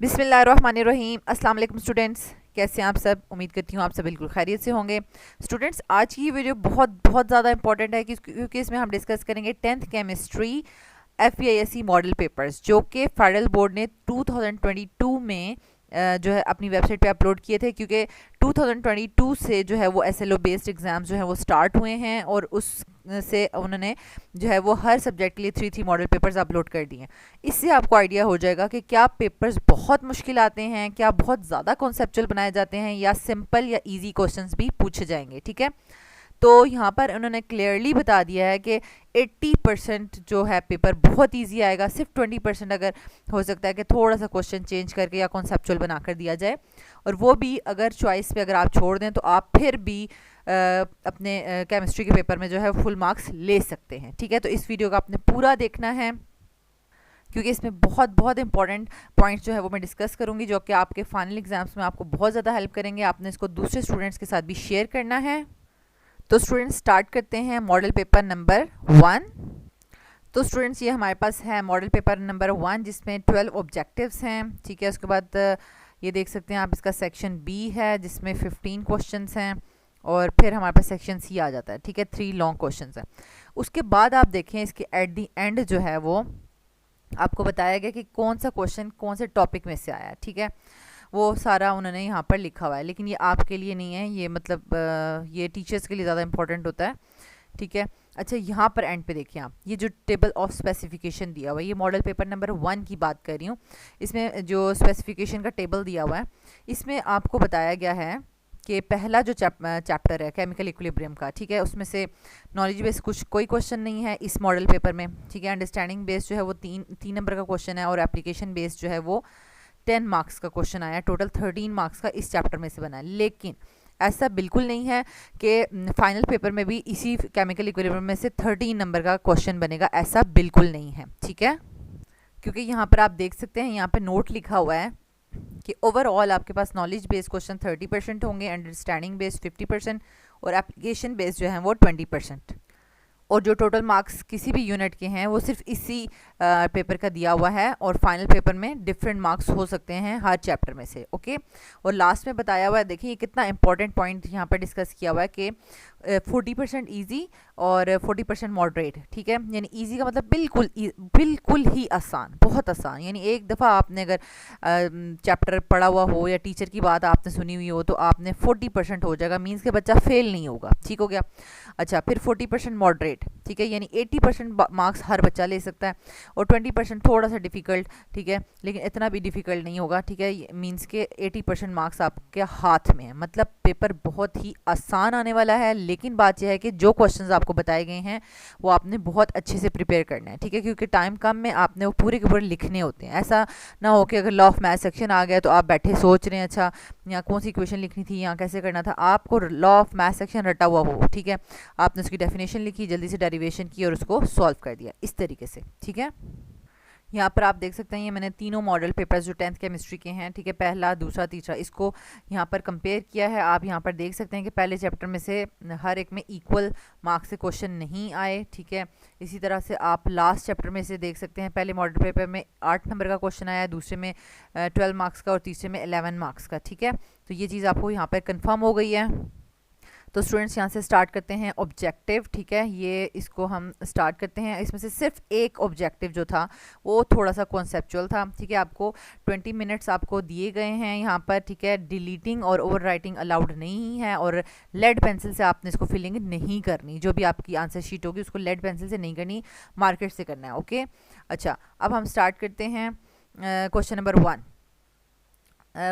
बिस्मिल्लाहिर्रहमानिर्रहीम। अस्सलाम वालेकुम स्टूडेंट्स, कैसे हैं आप सब। उम्मीद करती हूँ आप सब बिल्कुल खैरियत से होंगे। स्टूडेंट्स, आज की ये वीडियो बहुत बहुत ज़्यादा इंपॉर्टेंट है क्योंकि इसमें हम डिस्कस करेंगे 10th chemistry FEISE model papers जो कि फेडरल बोर्ड ने 2022 में जो है अपनी वेबसाइट पे अपलोड किए थे, क्योंकि 2022 से जो है वो SLO बेस्ड एग्ज़ाम्स जो है वो स्टार्ट हुए हैं और उस से उन्होंने जो है वो हर सब्जेक्ट के लिए 3 मॉडल पेपर्स अपलोड कर दिए हैं। इससे आपको आइडिया हो जाएगा कि क्या पेपर्स बहुत मुश्किल आते हैं, क्या बहुत ज़्यादा कॉन्सेप्चुअल बनाए जाते हैं, या सिंपल या ईजी क्वेश्चंस भी पूछे जाएंगे। ठीक है, तो यहाँ पर उन्होंने क्लियरली बता दिया है कि 80% जो है पेपर बहुत इजी आएगा। सिर्फ 20% अगर हो सकता है कि थोड़ा सा क्वेश्चन चेंज करके या कॉन्सेप्चुअल बनाकर दिया जाए, और वो भी अगर चॉइस पे अगर आप छोड़ दें तो आप फिर भी अपने केमिस्ट्री के पेपर में जो है फुल मार्क्स ले सकते हैं। ठीक है, तो इस वीडियो का आपने पूरा देखना है क्योंकि इसमें बहुत बहुत इंपॉर्टेंट पॉइंट्स जो है वो मैं डिस्कस करूंगी जो कि आपके फाइनल एग्जाम्स में आपको बहुत ज़्यादा हेल्प करेंगे। आपने इसको दूसरे स्टूडेंट्स के साथ भी शेयर करना है। तो स्टूडेंट्स, स्टार्ट करते हैं मॉडल पेपर नंबर 1। तो स्टूडेंट्स, ये हमारे पास है मॉडल पेपर नंबर 1 जिसमें 12 ऑब्जेक्टिव्स हैं। ठीक है, उसके बाद ये देख सकते हैं आप, इसका सेक्शन बी है जिसमें 15 क्वेश्चंस हैं, और फिर हमारे पास सेक्शन सी आ जाता है। ठीक है, 3 लॉन्ग क्वेश्चंस हैं। उसके बाद आप देखें इसके एट दी एंड जो है वो आपको बताया गया कि कौन सा क्वेश्चन कौन से टॉपिक में से आया है। ठीक है, वो सारा उन्होंने यहाँ पर लिखा हुआ है, लेकिन ये आपके लिए नहीं है, ये मतलब ये टीचर्स के लिए ज़्यादा इंपॉर्टेंट होता है। ठीक है, अच्छा यहाँ पर एंड पे देखिए आप, ये जो टेबल ऑफ स्पेसिफिकेशन दिया हुआ है, ये मॉडल पेपर नंबर 1 की बात कर रही हूँ। इसमें जो स्पेसिफिकेशन का टेबल दिया हुआ है, इसमें आपको बताया गया है कि पहला जो चैप्टर है केमिकल इक्विलिब्रियम का, ठीक है, उसमें से नॉलेज बेस कोई क्वेश्चन नहीं है इस मॉडल पेपर में। ठीक है, अंडरस्टैंडिंग बेस्ड जो है वो तीन नंबर का क्वेश्चन है, और एप्लीकेशन बेस्ड जो है वो 10 मार्क्स का क्वेश्चन आया। टोटल 13 मार्क्स का इस चैप्टर में से बना है। लेकिन ऐसा बिल्कुल नहीं है कि फाइनल पेपर में भी इसी केमिकल इक्विलिब्रियम में से 13 नंबर का क्वेश्चन बनेगा, ऐसा बिल्कुल नहीं है। ठीक है, क्योंकि यहाँ पर आप देख सकते हैं, यहाँ पे नोट लिखा हुआ है कि ओवरऑल आपके पास नॉलेज बेस्ड क्वेश्चन 30% होंगे, अंडरस्टैंडिंग बेस्ड 50% और एप्लीकेशन बेस्ड जो है वो 20%। और जो टोटल मार्क्स किसी भी यूनिट के हैं वो सिर्फ इसी पेपर का दिया हुआ है, और फाइनल पेपर में डिफरेंट मार्क्स हो सकते हैं हर चैप्टर में से। ओके, और लास्ट में बताया हुआ है, देखिए ये कितना इंपॉर्टेंट पॉइंट यहाँ पर डिस्कस किया हुआ है कि 40% ईजी और 40% मॉडरेट। ठीक है, यानी ईजी का मतलब बिल्कुल ही आसान, बहुत आसान। यानी एक दफ़ा आपने अगर चैप्टर पढ़ा हुआ हो या टीचर की बात आपने सुनी हुई हो तो आपने 40% हो जाएगा, मीन्स के बच्चा फेल नहीं होगा। ठीक हो गया। अच्छा, फिर 40% मॉडरेट। ठीक है, यानी 80% मार्क्स हर बच्चा ले सकता है, और 20% थोड़ा सा डिफ़िकल्ट। ठीक है, लेकिन इतना भी डिफ़िकल्ट नहीं होगा। ठीक है, मीन्स के 80% मार्क्स आपके हाथ में है, मतलब पेपर बहुत ही आसान आने वाला है। लेकिन बात यह है कि जो क्वेश्चंस आपको बताए गए हैं वो आपने बहुत अच्छे से प्रिपेयर करना है। ठीक है, क्योंकि टाइम कम में आपने वो पूरे के पूरे लिखने होते हैं। ऐसा ना हो कि अगर लॉ ऑफ मैथ सेक्शन आ गया तो आप बैठे सोच रहे हैं अच्छा यहाँ कौन सी इक्वेशन लिखनी थी, यहाँ कैसे करना था। आपको लॉ ऑफ मैथ सेक्शन रटा हुआ हो। ठीक है, आपने उसकी डेफिनेशन लिखी, जल्दी से डेरिवेशन की और उसको सॉल्व कर दिया इस तरीके से। ठीक है, यहाँ पर आप देख सकते हैं, ये मैंने तीनों मॉडल पेपर्स जो 10th केमिस्ट्री के हैं, ठीक है, पहला, दूसरा, तीसरा, इसको यहाँ पर कंपेयर किया है। आप यहाँ पर देख सकते हैं कि पहले चैप्टर में से हर एक में इक्वल मार्क्स से क्वेश्चन नहीं आए। ठीक है, इसी तरह से आप लास्ट चैप्टर में से देख सकते हैं, पहले मॉडल पेपर में 8 नंबर का क्वेश्चन आया, दूसरे में 12 मार्क्स का और तीसरे में 11 मार्क्स का। ठीक है, तो ये चीज़ आपको यहाँ पर कन्फर्म हो गई है। तो स्टूडेंट्स, यहाँ से स्टार्ट करते हैं ऑब्जेक्टिव। ठीक है, ये इसको हम स्टार्ट करते हैं। इसमें से सिर्फ एक ऑब्जेक्टिव जो था वो थोड़ा सा कॉन्सेप्चुअल था। ठीक है, आपको 20 मिनट्स आपको दिए गए हैं यहाँ पर। ठीक है, डिलीटिंग और ओवर राइटिंग अलाउड नहीं है, और लेड पेंसिल से आपने इसको फिलिंग नहीं करनी। जो भी आपकी आंसर शीट होगी उसको लेड पेंसिल से नहीं करनी, मार्कर से करना है। ओके, अच्छा, अब हम स्टार्ट करते हैं question number 1।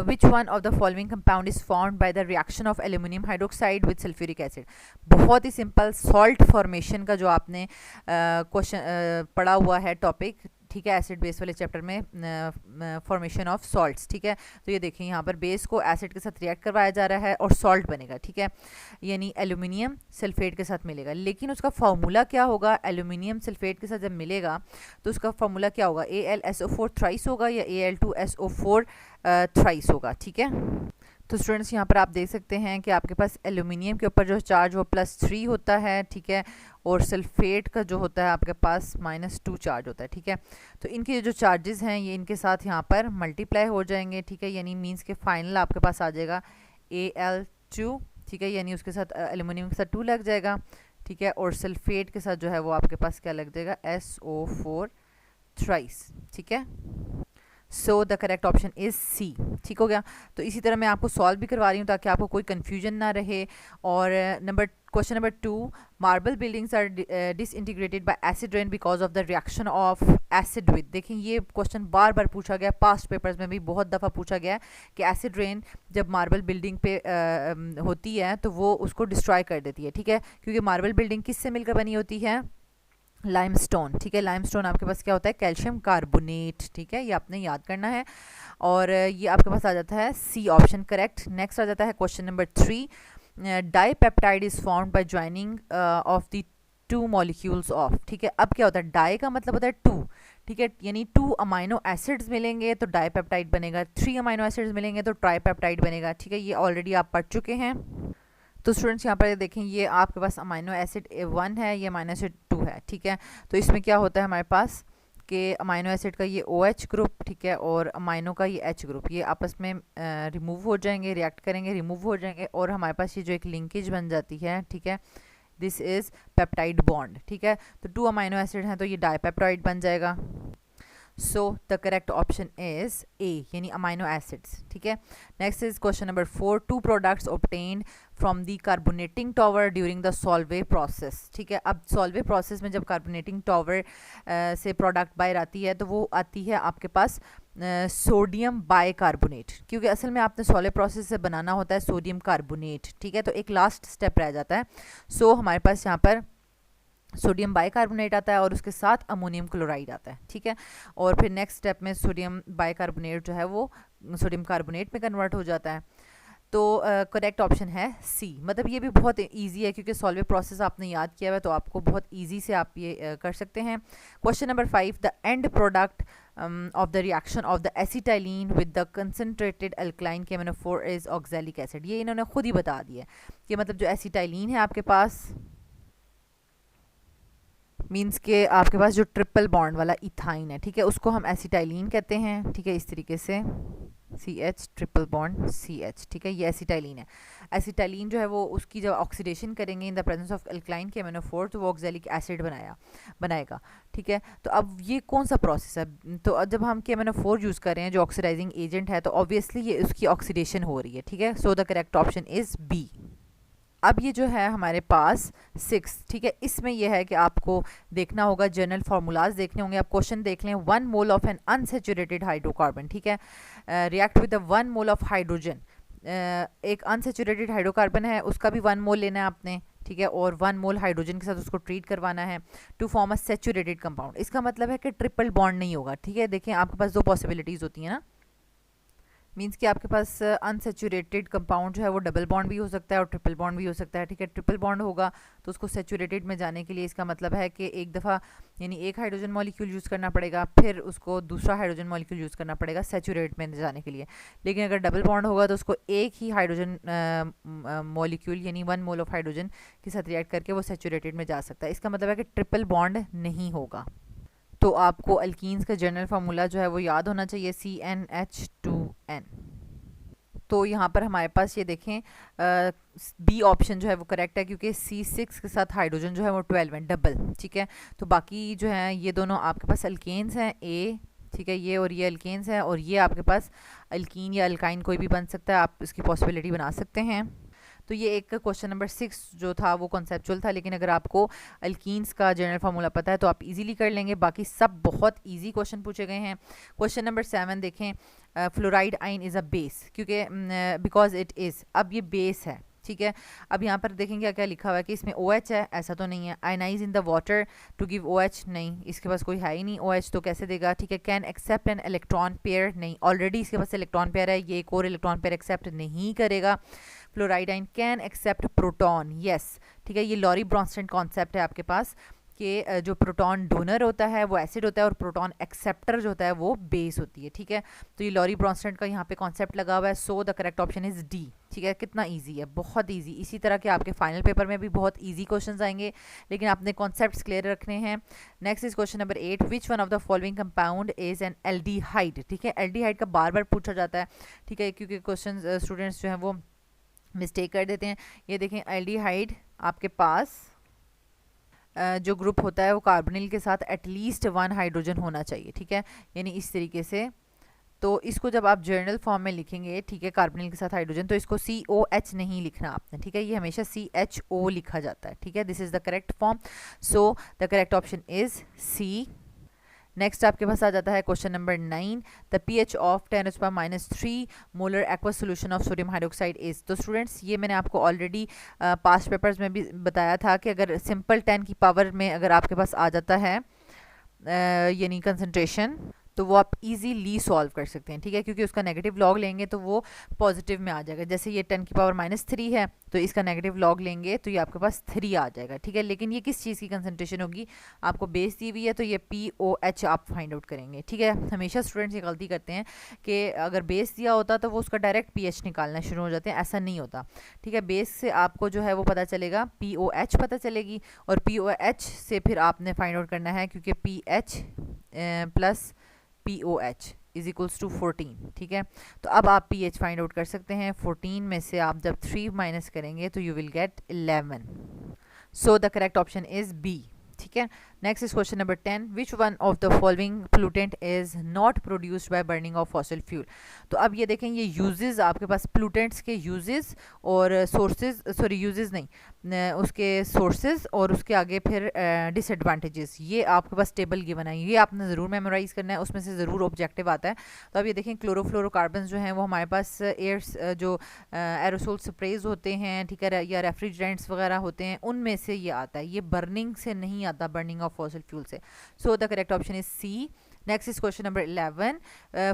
which one of the following compound is formed by the reaction of aluminum hydroxide with sulfuric acid। बहुत ही सिंपल सॉल्ट फॉर्मेशन का जो आपने क्वेश्चन पढ़ा हुआ है टॉपिक। ठीक है, एसिड बेस वाले चैप्टर में फॉर्मेशन ऑफ सॉल्ट्स। ठीक है, तो ये देखें यहाँ पर बेस को एसिड के साथ रिएक्ट करवाया जा रहा है और सॉल्ट बनेगा। ठीक है, यानी एल्यूमिनियम सल्फेट के साथ मिलेगा। लेकिन उसका फार्मूला क्या होगा, एल्यूमिनियम सल्फेट के साथ जब मिलेगा तो उसका फार्मूला क्या होगा, AlSO4 थ्राइस होगा या Al2SO4 थ्राइस होगा। ठीक है, तो स्टूडेंट्स यहाँ पर आप देख सकते हैं कि आपके पास एल्यूमिनियम के ऊपर जो चार्ज वो +3 होता है, ठीक है, और सल्फेट का जो होता है आपके पास -2 चार्ज होता है, ठीक है। तो इनके जो चार्जेस हैं ये इनके साथ यहाँ पर मल्टीप्लाई हो जाएंगे, ठीक है, यानी मीन्स के फाइनल आपके पास आ जाएगा Al2, ठीक है, यानी उसके साथ एल्यूमिनियम के साथ 2 लग जाएगा, ठीक है, और सल्फेट के साथ जो है वो आपके पास क्या लग जाएगा, SO4 थ्राइस, ठीक है। So the correct option is C, ठीक हो गया। तो इसी तरह मैं आपको सॉल्व भी करवा रही हूँ ताकि आपको कोई कन्फ्यूजन ना रहे। और question number 2, marble buildings are disintegrated by acid rain because of the reaction of acid with. देखें ये क्वेश्चन बार बार पूछा गया, पास्ट पेपर्स में भी बहुत दफ़ा पूछा गया है कि एसिड रेन जब मार्बल बिल्डिंग पे होती है तो वो उसको डिस्ट्रॉय कर देती है, ठीक है, क्योंकि मार्बल बिल्डिंग किससे मिलकर बनी होती है, लाइमस्टोन, ठीक है। लाइमस्टोन आपके पास क्या होता है, कैल्शियम कार्बोनेट, ठीक है, ये आपने याद करना है। और ये आपके पास आ जाता है सी ऑप्शन करेक्ट। नेक्स्ट आ जाता है question number 3, dipeptide is formed by joining of the 2 molecules of, ठीक है। अब क्या होता है, डाई का मतलब होता है 2, ठीक है, यानी 2 अमाइनो एसिड्स मिलेंगे तो डाईपेप्टाइड बनेगा, 3 अमाइनो एसिड्स मिलेंगे तो ट्राईपेप्टाइड बनेगा, ठीक है, ये ऑलरेडी आप पढ़ चुके हैं। तो स्टूडेंट्स यहाँ पर देखें ये आपके पास अमाइनो एसिड 1 है, ये अमाइनो एसिड 2 है, ठीक है। तो इसमें क्या होता है हमारे पास कि अमाइनो एसिड का ये OH ग्रुप, ठीक है, और अमाइनो का ये H ग्रुप, ये आपस में रिमूव हो जाएंगे, रिएक्ट करेंगे, रिमूव हो जाएंगे, और हमारे पास ये जो एक लिंकेज बन जाती है, ठीक है, दिस इज़ पेप्टाइड बॉन्ड, ठीक है। तो 2 अमाइनो एसिड हैं तो ये डाईपेप्टाइड बन जाएगा। So the correct option is ए, यानी अमाइनो एसिड्स, ठीक है। Next is question number 4, 2 products obtained from the carbonating tower during the Solvay process, ठीक है। अब सॉल्वे प्रोसेस में जब कार्बोनेटिंग टॉवर से प्रोडक्ट बाहर आती है तो वो आती है आपके पास सोडियम बाइकार्बोनेट, क्योंकि असल में आपने सॉल्वे प्रोसेस से बनाना होता है सोडियम कार्बोनेट, ठीक है। तो एक लास्ट स्टेप रह जाता है। सो हमारे पास यहाँ पर सोडियम बाइकार्बोनेट आता है और उसके साथ अमोनियम क्लोराइड आता है, ठीक है। और फिर नेक्स्ट स्टेप में सोडियम बाइकार्बोनेट जो है वो सोडियम कार्बोनेट में कन्वर्ट हो जाता है। तो करेक्ट ऑप्शन है सी। मतलब ये भी बहुत इजी है क्योंकि सॉल्वे प्रोसेस आपने याद किया हुआ है तो आपको बहुत इजी से आप ये कर सकते हैं। Question number 5, the end product of the reaction of the acetylene with the concentrated alkaline KMnO4 is oxalic acid। ये इन्होंने खुद ही बता दिया कि मतलब जो एसिटाइलिन है आपके पास मीन्स के आपके पास जो ट्रिपल बॉन्ड वाला इथाइन है, ठीक है, उसको हम एसिटाइलिन कहते हैं, ठीक है, इस तरीके से CH ट्रिपल बॉन्ड CH, ठीक है, ये एसिटाइलिन है। एसिटाइलिन जो है वो उसकी जब ऑक्सीडेशन करेंगे in the presence of alkyne KMnO4 तो वो ऑक्सैलिक एसिड बनाएगा, ठीक है। तो अब ये कौन सा प्रोसेस है, तो जब हम KMnO4 यूज़ कर रहे हैं जो ऑक्सीडाइजिंग एजेंट है तो ऑब्वियसली ये उसकी ऑक्सीडेशन हो रही है, ठीक है। So the correct option is B. अब ये जो है हमारे पास 6, ठीक है, इसमें यह है कि आपको देखना होगा जनरल फार्मूलाज देखने होंगे। आप क्वेश्चन देख लें, 1 mole of an unsaturated hydrocarbon, ठीक है, react with 1 mole of hydrogen. एक अनसेचुरेटेड हाइड्रोकार्बन है उसका भी 1 मोल लेना है आपने, ठीक है, और 1 मोल हाइड्रोजन के साथ उसको ट्रीट करवाना है to form a saturated compound. इसका मतलब है कि ट्रिपल बॉन्ड नहीं होगा, ठीक है। देखें आपके पास 2 पॉसिबिलिटीज़ होती हैं ना, मीन्स कि आपके पास अनसेचुरेटेड कंपाउंड जो है वो डबल बॉन्ड भी हो सकता है और ट्रिपल बॉन्ड भी हो सकता है, ठीक है। ट्रिपल बॉन्ड होगा तो उसको सेचुरेटेड में जाने के लिए इसका मतलब है कि एक दफ़ा यानी एक हाइड्रोजन मॉलिक्यूल यूज़ करना पड़ेगा, फिर उसको दूसरा हाइड्रोजन मॉलिक्यूल यूज़ करना पड़ेगा सेचुरेट में जाने के लिए। लेकिन अगर डबल बॉन्ड होगा तो उसको एक ही हाइड्रोजन मॉलिक्यूल यानी 1 मोल ऑफ हाइड्रोजन के साथ रिएक्ट करके वो सेचुरेटेड में जा सकता है। इसका मतलब है कि ट्रिपल बॉन्ड नहीं होगा। तो आपको अल्कीन्स का जनरल फार्मूला जो है वो याद होना चाहिए, CnH2n। तो यहाँ पर हमारे पास ये देखें बी ऑप्शन जो है वो करेक्ट है क्योंकि C6 के साथ हाइड्रोजन जो है वो 12 है, डबल, ठीक है। तो बाकी जो है ये दोनों आपके पास अल्केन्स हैं A, ठीक है, ये और ये अल्केन्स हैं, और ये आपके पास अल्कीन या अल्काइन कोई भी बन सकता है, आप इसकी पॉसिबिलिटी बना सकते हैं। तो ये एक क्वेश्चन नंबर 6 जो था वो कॉन्सेप्चुअल था, लेकिन अगर आपको अल्कीन्स का जनरल फार्मूला पता है तो आप इजीली कर लेंगे। बाकी सब बहुत इजी क्वेश्चन पूछे गए हैं। क्वेश्चन नंबर 7 देखें, फ्लोराइड आइन इज़ अ बेस, क्योंकि बिकॉज इट इज़, अब ये बेस है, ठीक है। अब यहाँ पर देखेंगे क्या क्या लिखा हुआ है कि इसमें OH है, ऐसा तो नहीं है। Ionize in the water to give OH, नहीं, इसके पास कोई है ही नहीं OH, तो कैसे देगा, ठीक है। Can accept an electron pair, नहीं, ऑलरेडी इसके पास इलेक्ट्रॉन पेयर है, ये एक और इलेक्ट्रॉन पेयर एक्सेप्ट नहीं करेगा। फ्लोराइड आइन कैन एक्सेप्ट प्रोटॉन, यस, ठीक है, ये लॉरी ब्रॉन्स्टन कॉन्सेप्ट है आपके पास कि जो प्रोटॉन डोनर होता है वो एसिड होता है और प्रोटॉन एक्सेप्टर जो होता है वो बेस होती है, ठीक है। तो ये लॉरी ब्रॉन्स्टड का यहाँ पे कॉन्सेप्ट लगा हुआ है। So the correct option is D, ठीक है। कितना इजी है, बहुत इजी। इसी तरह के आपके फाइनल पेपर में भी बहुत इजी क्वेश्चंस आएंगे, लेकिन आपने कॉन्सेप्ट्स क्लियर रखने हैं। Next is question number 8, which one of the following compound is an aldehyde, ठीक है। एल्डिहाइड का बार बार पूछा जाता है, ठीक है, क्योंकि क्वेश्चन स्टूडेंट्स जो हैं वो मिस्टेक कर देते हैं। ये देखें, एल्डिहाइड आपके पास जो ग्रुप होता है वो कार्बोनिल के साथ एटलीस्ट 1 हाइड्रोजन होना चाहिए, ठीक है, यानी इस तरीके से। तो इसको जब आप जर्नल फॉर्म में लिखेंगे, ठीक है, कार्बोनिल के साथ हाइड्रोजन, तो इसको COH नहीं लिखना आपने, ठीक है, ये हमेशा CHO लिखा जाता है, ठीक है। This is the correct form. So the correct option is C. Next आपके पास आ जाता है question number 9, the pH of 10⁻³ molar aqueous solution of sodium hydroxide is. तो स्टूडेंट्स ये मैंने आपको ऑलरेडी पास्ट पेपर्स में भी बताया था कि अगर सिंपल 10 की पावर में अगर आपके पास आ जाता है यानी कंसंट्रेशन, तो वो आप इजीली सॉल्व कर सकते हैं, ठीक है, क्योंकि उसका नेगेटिव लॉग लेंगे तो वो पॉजिटिव में आ जाएगा। जैसे ये 10⁻³ है तो इसका नेगेटिव लॉग लेंगे तो ये आपके पास 3 आ जाएगा, ठीक है। लेकिन ये किस चीज़ की कंसंट्रेशन होगी, आपको बेस दी हुई है तो ये POH आप फाइंड आउट करेंगे, ठीक है। हमेशा स्टूडेंट्स ये गलती करते हैं कि अगर बेस दिया होता तो वो उसका डायरेक्ट pH निकालना शुरू हो जाते हैं, ऐसा नहीं होता, ठीक है। बेस से आपको जो है वो पता चलेगा, POH पता चलेगी, और POH से फिर आपने फाइंड आउट करना है, क्योंकि pH plus POH is equals to 14, ठीक है। तो अब आप pH फाइंड आउट कर सकते हैं। 14 में से आप जब 3 माइनस करेंगे तो you will get 11। So the correct option is B, ठीक है। Next is question number 10, which one of the following pollutant is not produced by burning of fossil fuel. तो अब ये देखें, ये यूजेस आपके पास पोल्यूटेंट्स के यूजेस और सोर्सेज, सॉरी यूजेस नहीं, उसके सोर्सेज और उसके आगे फिर डिसएडवांटेजेस, ये आपके पास टेबल गिवन है, ये आपने ज़रूर मेमोराइज करना है, उसमें से ज़रूर ऑब्जेक्टिव आता है। तो अब ये देखें, क्लोरोफ्लोरोकार्बन जो हैं वो हमारे पास एयर जो एरोसोल स्प्रेज होते हैं, ठीक है, या रेफ्रिजरेंट्स वगैरह होते हैं, उनमें से ये आता है, ये बर्निंग से नहीं आता, बर्निंग ऑफ फॉसिल फ्यूल से। So the correct option is C. Next is question number 11,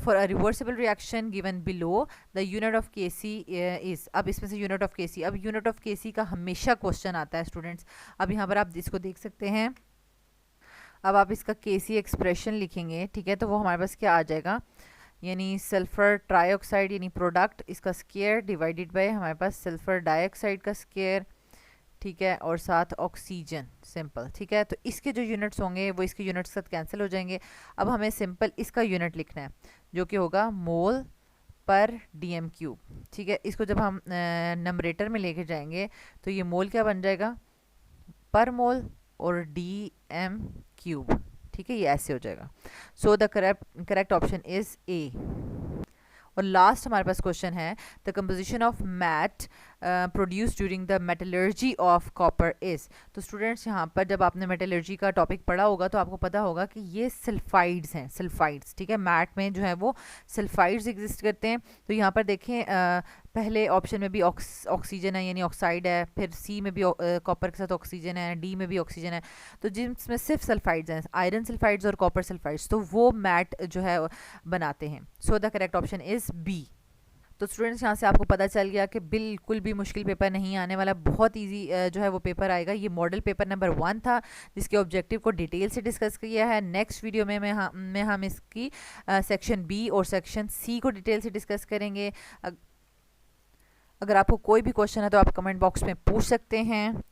for a reversible reaction given below the unit of Kc is. अब इसमें से यूनिट ऑफ Kc, अब यूनिट ऑफ Kc का हमेशा question आता है students. अब यहाँ पर आप इसको देख सकते हैं, अब आप इसका Kc एक्सप्रेशन लिखेंगे, ठीक है, तो वो हमारे पास क्या आ जाएगा, यानी सल्फर ट्राईऑक्साइड यानी प्रोडक्ट, इसका स्क्वायर डिवाइडेड बाय हमारे पास सल्फर डाइऑक्साइड का स्क्वायर, ठीक है, और साथ ऑक्सीजन, सिंपल, ठीक है। तो इसके जो यूनिट्स होंगे वो इसके यूनिट्स के साथ कैंसिल हो जाएंगे। अब हमें सिंपल इसका यूनिट लिखना है, जो कि होगा मोल पर dm³, ठीक है। इसको जब हम नंबरेटर में लेके जाएंगे तो ये मोल क्या बन जाएगा, पर मोल, और dm³, ठीक है, ये ऐसे हो जाएगा। So the correct option is A. और लास्ट हमारे पास क्वेश्चन है, the composition of matte produce during the metallurgy of copper is. तो स्टूडेंट्स यहाँ पर जब आपने मेटलर्जी का टॉपिक पढ़ा होगा तो आपको पता होगा कि ये सल्फाइड्स हैं, सल्फाइड्स, ठीक है। मैट में जो है वो सल्फाइड्स एग्जिस्ट करते हैं। तो यहाँ पर देखें, पहले ऑप्शन में भी ऑक्सीजन है यानी ऑक्साइड है, फिर सी में भी कॉपर के साथ ऑक्सीजन है, डी में भी ऑक्सीजन है, तो जिसमें सिर्फ सल्फाइड्स हैं, आयरन सल्फाइड्स और कॉपर सल्फाइड्स, तो वो मैट जो है बनाते हैं। So the correct option is B. तो स्टूडेंट्स यहाँ से आपको पता चल गया कि बिल्कुल भी मुश्किल पेपर नहीं आने वाला, बहुत इजी जो है वो पेपर आएगा। ये मॉडल पेपर नंबर 1 था, जिसके ऑब्जेक्टिव को डिटेल से डिस्कस किया है। नेक्स्ट वीडियो में हम इसकी सेक्शन बी और सेक्शन सी को डिटेल से डिस्कस करेंगे। अगर आपको कोई भी क्वेश्चन है तो आप कमेंट बॉक्स में पूछ सकते हैं।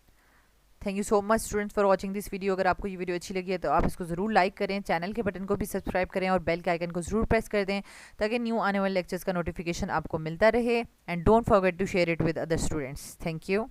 Thank you so much students for watching this video. अगर आपको ये वीडियो अच्छी लगी है तो आप इसको ज़रूर लाइक करें, चैनल के बटन को भी सब्सक्राइब करें और बेल के आइकन को ज़रूर प्रेस कर दें, ताकि न्यू आने वाले लेक्चर्स का नोटिफिकेशन आपको मिलता रहे। And don't forget to share it with other students. Thank you.